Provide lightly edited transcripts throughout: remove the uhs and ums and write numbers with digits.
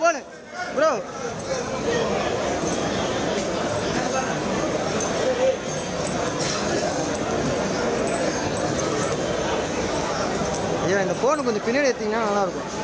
போனு bro. ஐயா இந்த phone கொஞ்சம் பின்னாடி எடுத்தீங்கன்னா நல்லாயிருக்கும்.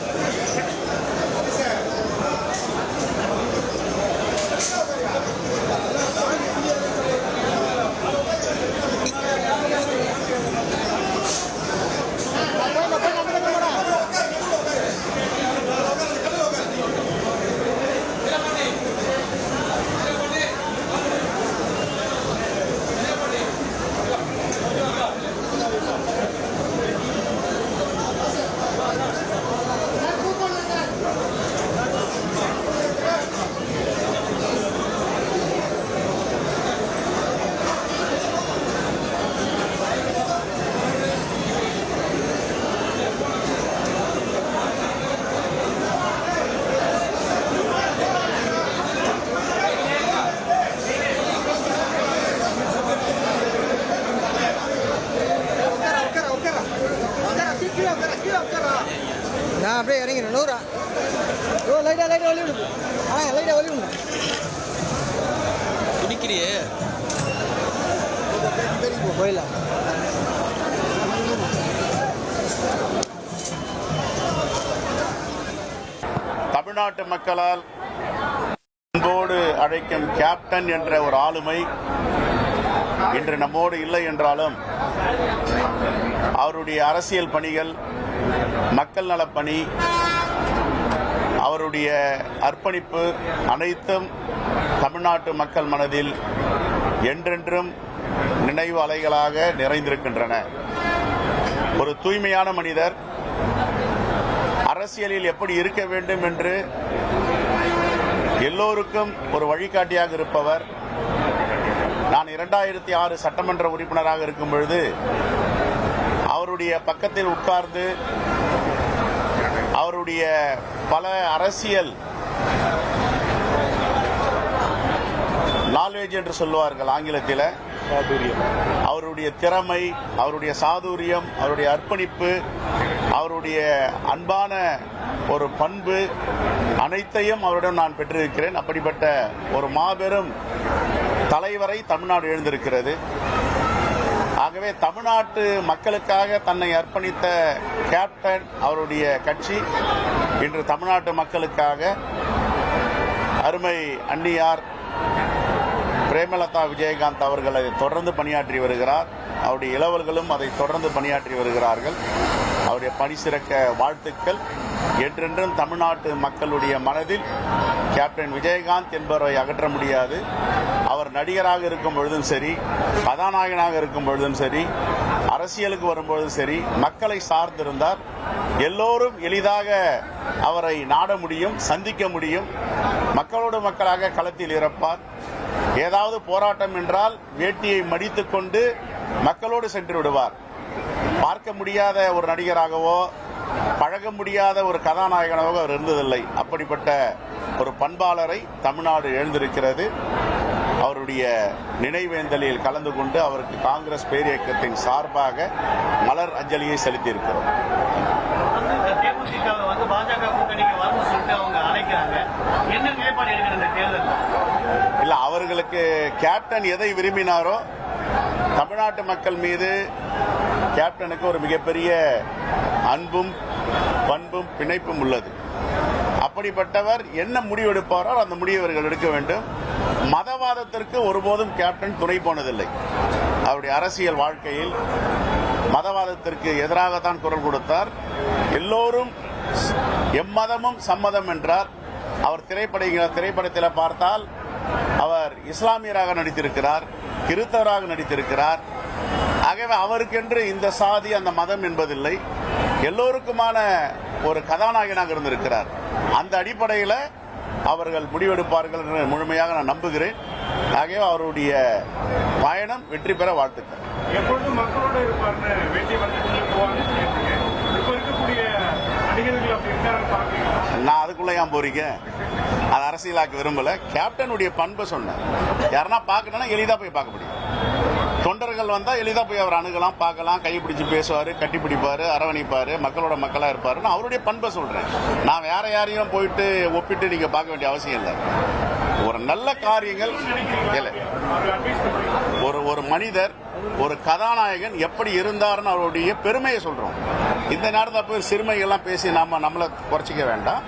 நான் அப்படியே இறங்கிறேன். 100 ஓ லைட்டாக வலி விடுது. லைட்டாக வலி விடுங்க. குடிக்கிறியே போயிடலாம். தமிழ்நாட்டு மக்களால் அன்போடு அழைக்கும் கேப்டன் என்ற ஒரு ஆளுமை இன்று நம்மோடு இல்லை என்றாலும் அவருடைய அரசியல் பணிகள், மக்கள் நலப்பணி, அவருடைய அர்ப்பணிப்பு அனைத்தும் தமிழ்நாட்டு மக்கள் மனதில் என்றென்றும் நினைவு அலைகளாக நிறைந்திருக்கின்றன. ஒரு தூய்மையான மனிதர், அரசியலில் எப்படி இருக்க வேண்டும் என்று எல்லோருக்கும் ஒரு வழிகாட்டியாக இருப்பவர். நான் 2006 சட்டமன்ற உறுப்பினராக இருக்கும் பொழுது அவருடைய பக்கத்தில் உட்கார்ந்து அவருடைய பல அரசியல் நாலேஜ் என்று சொல்லுவார்கள் ஆங்கிலத்தில், அவருடைய திறமை, அவருடைய சாதுரியம், அவருடைய அர்ப்பணிப்பு, அவருடைய அன்பான ஒரு பண்பு அனைத்தையும் அவரிடம் நான் பெற்றிருக்கிறேன். அப்படிப்பட்ட ஒரு மாபெரும் தலைவரை தமிழ்நாடு எழுந்திருக்கிறது. ஆகவே தமிழ்நாட்டு மக்களுக்காக தன்னை அர்ப்பணித்த கேப்டன், அவருடைய கட்சி இன்று தமிழ்நாட்டு மக்களுக்காக அருமை அன்னியார் பிரேமலதா விஜயகாந்த் அவர்கள் அதை தொடர்ந்து பணியாற்றி வருகிறார். அவருடைய இளவல்களும் அதை தொடர்ந்து பணியாற்றி வருகிறார்கள். அவருடைய பணி சிறக்க வாழ்த்துக்கள். என்றென்றும் தமிழ்நாட்டு மக்களுடைய மனதில் கேப்டன் விஜயகாந்த் என்பவரை அகற்ற முடியாது. அவர் நடிகராக இருக்கும் பொழுதும் சரி, கதாநாயகனாக இருக்கும் பொழுதும் சரி, அரசியலுக்கு வரும்பொழுதும் சரி, மக்களை சார்ந்திருந்தார். எல்லோரும் எளிதாக அவரை நாட முடியும், சந்திக்க முடியும். மக்களோடு மக்களாக களத்தில் இறப்பார். ஏதாவது போராட்டம் என்றால் வேட்டியை மடித்துக் கொண்டு மக்களோடு சென்று விடுவார். பார்க்க முடியாத ஒரு நடிகராகவோ பழக முடியாத ஒரு கதாநாயகனாக அவர் இருந்ததில்லை. அப்படிப்பட்ட ஒரு பண்பாளரை தமிழ்நாடு எழுந்திருக்கிறது. அவருடைய நினைவேந்தலில் கலந்து கொண்டு அவருக்கு காங்கிரஸ் பேரியக்கத்தின் சார்பாக மலர் அஞ்சலியை செலுத்தியிருக்கிறோம். இல்ல, அவர்களுக்கு கேப்டன் எதை விரும்பினாரோ, தமிழ்நாட்டு மக்கள் மீது கேப்டனுக்கு ஒரு மிகப்பெரிய அன்பும் பண்பும் பிணைப்பும் உள்ளது. அப்படிப்பட்டவர் என்ன முடிவெடுப்பாரோ அந்த முடிவை அவர்கள் எடுக்க வேண்டும். மதவாதத்திற்கு ஒருபோதும் கேப்டன் துணை போனதில்லை. அவருடைய அரசியல் வாழ்க்கையில் மதவாதத்திற்கு எதிராகத்தான் குரல் கொடுத்தார். எல்லோரும் எம்மதமும் சம்மதம் என்றார். அவர் திரைப்படத்தில் பார்த்தால் அவர் இஸ்லாமியராக நடித்திருக்கிறார், கிறிஸ்தவராக நடித்திருக்கிறார். ஆகவே அவருக்கென்று இந்த சாதி அந்த மதம் என்பதில்லை. எல்லோருக்குமான ஒரு கதாநாயகனாக இருந்திருக்கிறார். அந்த அடிப்படையில் அவர்கள் முடிவெடுப்பார்கள் என்று முழுமையாக நான் நம்புகிறேன். ஆகவே அவருடைய பயணம் வெற்றி பெற வாழ்த்துக்கள். எப்பொழுதும் மக்களோட இருப்பார்னு வேட்டி நான் அதுக்குள்ள ஏன் போறீங்க? அது அரசியலாக்க விரும்பல. கேப்டனுடைய பண்பை சொன்னேன். யாருன்னா பார்க்கணும்னா எளிதா போய் பார்க்க முடியும். தொண்டர்கள் வந்தால் எளிதாக போய் அவர் அணுகலாம், பார்க்கலாம், கைப்பிடிச்சு பேசுவார், கட்டி பிடிப்பார், அரவணைப்பார், மக்களோட மக்களாக இருப்பார். நான் அவருடைய பண்பை சொல்கிறேன். நான் வேற யாரையும் போயிட்டு ஒப்பிட்டு நீங்கள் பார்க்க வேண்டிய அவசியம் இல்லை. ஒரு நல்ல காரியங்கள் இல்லை. ஒரு மனிதர், ஒரு கதாநாயகன் எப்படி இருந்தார்னு அவருடைய பெருமையை சொல்றோம். இந்த நேரத்தில் போய் சிறுமைகள்லாம் பேசி நம்மளை குறைச்சிக்க வேண்டாம்.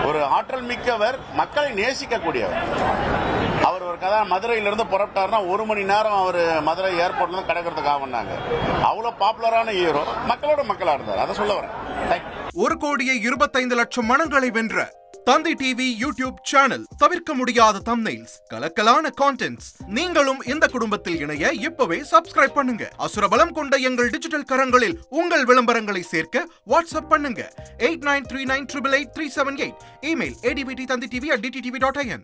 ஒரு ஆற்றல் மிக்கவர், மக்களை நேசிக்கக்கூடியவர். அவர் ஒரு மதுரையிலிருந்து புறப்பட்டாருன்னா 1 மணி நேரம் அவர் மதுரை ஏர்போர்ட்ல கிடக்கிறதுக்காக வந்தாங்க. அவ்வளவு பாப்புலரான ஹீரோ, மக்களோட மக்களா இருந்தார். அதை சொல்ல வரேன். 1,25,00,000 மனங்களை வென்ற தந்தி டிவி யூடியூப் சேனல். தவிர்க்க முடியாத தம்ப்நெயில்ஸ், கலக்கலான கான்டென்ட்ஸ். நீங்களும் இந்த குடும்பத்தில் இணைய இப்பவே சப்ஸ்கிரைப் பண்ணுங்க. அசுரபலம் கொண்ட எங்கள் டிஜிட்டல் கரங்களில் உங்கள் விளம்பரங்களை சேர்க்க வாட்ஸ்அப் பண்ணுங்க. 8939888378. Email advttanditv@dttv.in.